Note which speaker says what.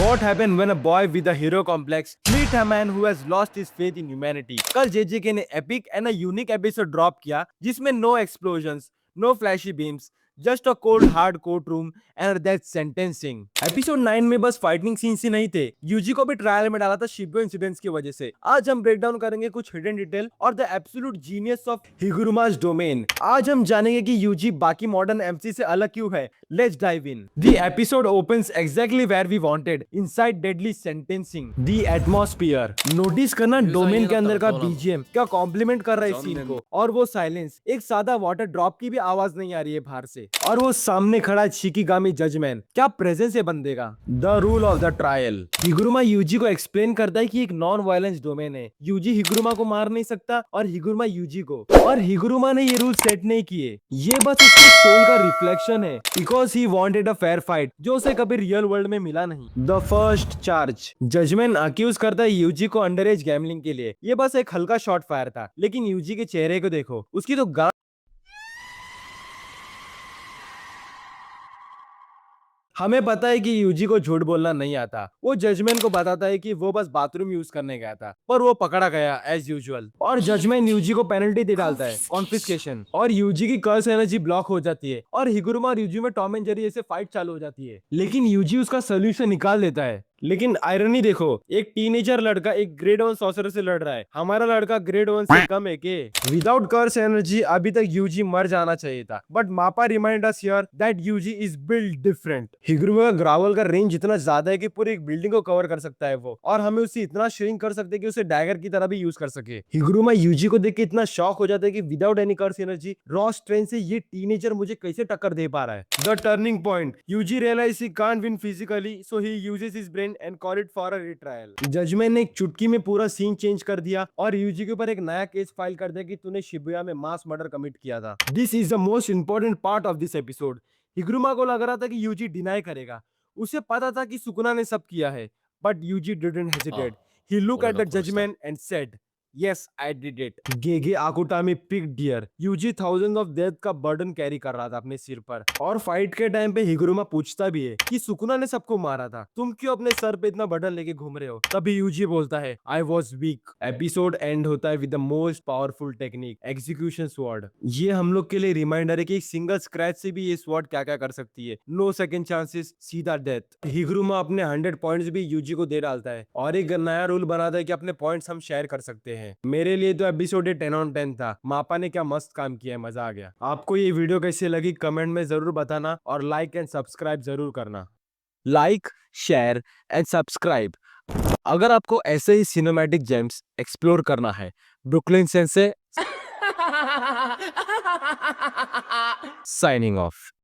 Speaker 1: What happened when a boy with a hero complex meet a man who has lost his faith in humanity? कल JJK ने epic and a unique episode drop किया जिसमें no explosions, no flashy beams, just a cold hard courtroom and death sentencing. Episode 9 में बस fighting scenes ही नहीं थे, UG को भी ट्रायल में डाला था शिबो इंसिडेंट्स की वजह से। आज हम ब्रेक डाउन करेंगे कुछ हिडन डिटेल और the absolute genius of Higuruma's domain. आज हम जानेंगे कि यूजी बाकी मॉडर्न एमसी से अलग क्यों है। Let's dive in. The episode opens exactly where we wanted, inside deadly sentencing. The atmosphere notice करना, डोमेन के अंदर का बीजीएम क्या कॉम्प्लीमेंट कर रहा है सीन को, और वो साइलेंस, एक सादा वाटर ड्रॉप की भी आवाज नहीं आ रही है बाहर से, और वो सामने खड़ा शिकिगामी जजमैन, क्या प्रेजेंस है बंदे का। The rule of the trial. Higuruma Yuji को एक्सप्लेन करता है कि एक नॉन वायलेंस डोमेन है, यूजी हिगुरुमा को मार नहीं सकता और हिगुरुमा यूजी को, और हिगुरुमा ने ये रूल सेट नहीं किए, ये बस उसके सोल का रिफ्लेक्शन है, because he wanted a fair fight जो उसे कभी रियल वर्ल्ड में मिला नहीं। The first charge. Judgment accuse करता है यूजी को अंडर एज गैमलिंग के लिए, ये बस एक हल्का शॉट फायर था, लेकिन यूजी के चेहरे को देखो, उसकी तो हमें पता है कि यूजी को झूठ बोलना नहीं आता। वो जजमेंट को बताता है कि वो बस बाथरूम यूज करने गया था, पर वो पकड़ा गया एज यूजुअल, और जजमेंट यूजी को पेनल्टी दे डालता है, कॉन्फिस्केशन, और यूजी की कर्स एनर्जी ब्लॉक हो जाती है, और हिगुरुमा और यूजी में टॉम एंड जेरी जैसे फाइट चालू हो जाती है, लेकिन यूजी उसका सोल्यूशन निकाल देता है। लेकिन आयरनी देखो, एक टीनेजर लड़का एक ग्रेड 1 सॉर्सरर से लड़ रहा है, हमारा लड़का ग्रेड 1 से कम है के। विदाउट कर्स एनर्जी अभी तक यूजी मर जाना चाहिए था, but Mappa remind us here that Yuji is build different. Higuruma का ग्रावल का रेंज इतना ज्यादा है कि पूरी एक बिल्डिंग को कवर कर सकता है वो, और हमें उसे इतना श्रिंक कर सकते हैं कि उसे डैगर की तरह भी यूज कर सके। हिगुरुमा यूजी को देख के इतना शॉक हो जाता है कि विदाउट एनी कर्स एनर्जी रॉ स्ट्रेंथ से ये टीनेजर मुझे कैसे टक्कर दे पा रहा है। The turning point. Yuji realise he can't win physically, so he uses his brain and call it for a retrial. Judgement ने एक चुटकी में पूरा सीन चेंज कर दिया और यूजी के ऊपर एक नया केस फाइल कर दिया कि तूने शिबुया में मास मर्डर कमिट किया था। This is the most important part of this episode. Higuruma को लग रहा था कि यूजी डिनाई करेगा, उसे पता था कि सुकुना ने सब किया है, but Yuji didn't hesitate. He look at the judgement and said, Yes, I did it. Gege Akutami peak dear. Yuji thousand of death का बर्डन कैरी कर रहा था अपने सिर पर, और फाइट के टाइम पे हिगुरुमा पूछता भी है कि सुकुना ने सबको मारा था, तुम क्यों अपने सर पे इतना बर्डन लेके घूम रहे हो। तभी यूजी बोलता है, I was weak. Episode and होता है with the most powerful technique, execution sword. ये हम लोग के लिए रिमाइंडर है कि एक सिंगल स्क्रैच से भी ये स्वॉर्ड क्या क्या कर सकती है। नो सेकंड चांसेस, सीधा डेथ। हिगुरुमा अपने 100 पॉइंट्स भी यूजी को दे डालता है, और एक नया रूल बनाता है कि अपने पॉइंट्स हम शेयर कर सकते हैं। मेरे लिए तो एपिसोड 10 on 10 था। मापा ने क्या मस्त काम किया है, मजा आ गया। आपको ये वीडियो कैसी लगी कमेंट में जरूर बताना, और लाइक एंड सब्सक्राइब जरूर करना। Like, share and subscribe. अगर आपको ऐसे ही सिनेमैटिक जेम्स एक्सप्लोर करना है, ब्रुकलिन सेंसे साइनिंग ऑफ।